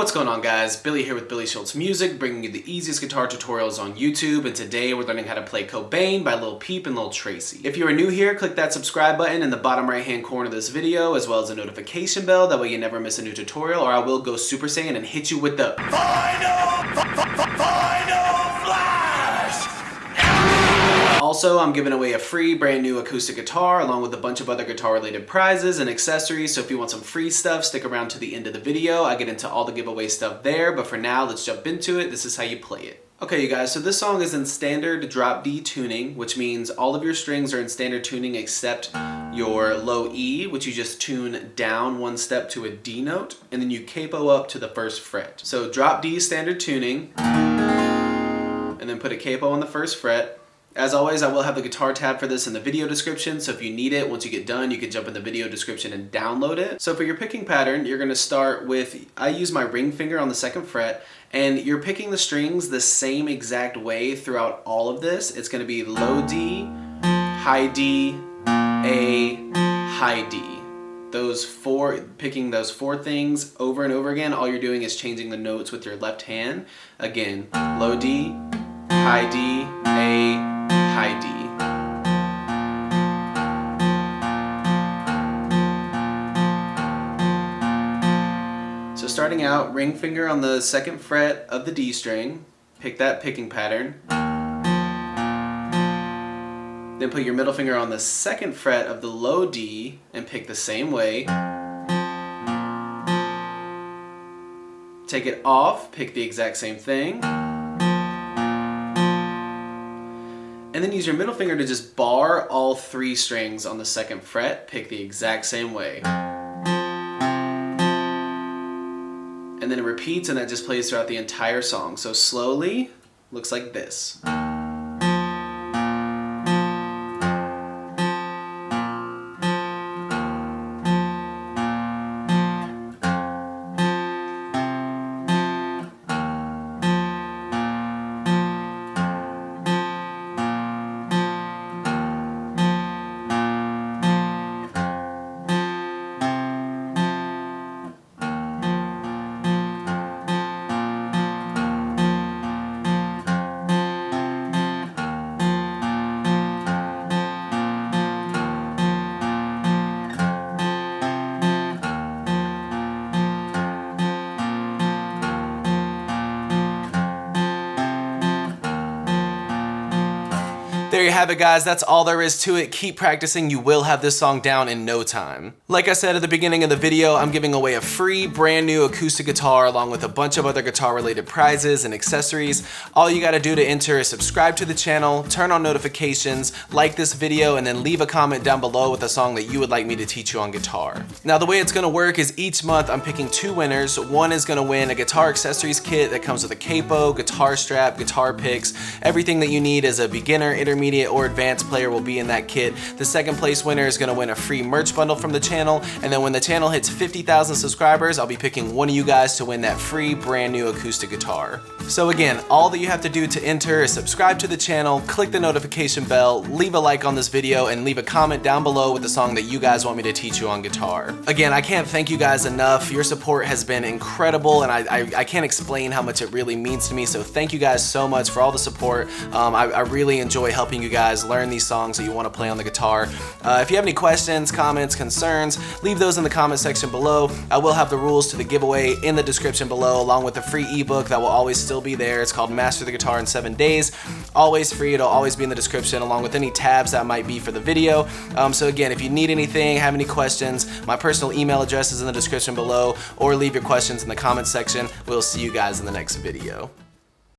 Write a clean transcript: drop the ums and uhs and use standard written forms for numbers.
What's going on, guys? Billy here with billyshultzmusic, bringing you the easiest guitar tutorials on YouTube, and today we're learning how to play Cobain by Lil Peep and Lil Tracy. If you are new here, click that subscribe button in the bottom right hand corner of this video, as well as a notification bell, that way you never miss a new tutorial, or I will go Super Saiyan and hit you with the final flash! Also, I'm giving away a free brand new acoustic guitar along with a bunch of other guitar related prizes and accessories, so if you want some free stuff, stick around to the end of the video. I get into all the giveaway stuff there, but for now, let's jump into it. This is how you play it. Okay, you guys, so this song is in standard drop D tuning, which means all of your strings are in standard tuning except your low E, which you just tune down one step to a D note, and then you capo up to the first fret. So drop D standard tuning, and then put a capo on the first fret. As always, I will have the guitar tab for this in the video description, so if you need it, once you get done, you can jump in the video description and download it. So for your picking pattern, you're going to start with, I use my ring finger on the second fret, and you're picking the strings the same exact way throughout all of this. It's going to be low D, high D, A, high D. Picking those four things over and over again, all you're doing is changing the notes with your left hand. Again, low D, high D, A, high D. So starting out, ring finger on the second fret of the D string, pick that picking pattern. Then put your middle finger on the second fret of the low D and pick the same way. Take it off, pick the exact same thing. And then use your middle finger to just bar all three strings on the second fret, pick the exact same way. And then it repeats, and that just plays throughout the entire song. So slowly, looks like this. There you have it, guys. That's all there is to it. Keep practicing. You will have this song down in no time. Like I said at the beginning of the video, I'm giving away a free brand new acoustic guitar along with a bunch of other guitar related prizes and accessories. All you got to do to enter is subscribe to the channel, turn on notifications, like this video, and then leave a comment down below with a song that you would like me to teach you on guitar. Now, the way it's going to work is each month I'm picking two winners. One is going to win a guitar accessories kit that comes with a capo, guitar strap, guitar picks. Everything that you need as a beginner, intermediate, or advanced player will be in that kit. The second place winner is going to win a free merch bundle from the channel, and then when the channel hits 50,000 subscribers, I'll be picking one of you guys to win that free brand new acoustic guitar. So again, all that you have to do to enter is subscribe to the channel, click the notification bell, leave a like on this video, and leave a comment down below with the song that you guys want me to teach you on guitar. Again, I can't thank you guys enough. Your support has been incredible, and I can't explain how much it really means to me, so thank you guys so much for all the support. I really enjoy helping you guys learn these songs that you want to play on the guitar. If you have any questions, comments, concerns, leave those in the comment section below. I will have the rules to the giveaway in the description below, along with the free ebook that will always still be there. It's called Master the Guitar in 7 Days. Always free. It'll always be in the description, along with any tabs that might be for the video. So again, if you need anything, have any questions, my personal email address is in the description below, or leave your questions in the comment section. We'll see you guys in the next video.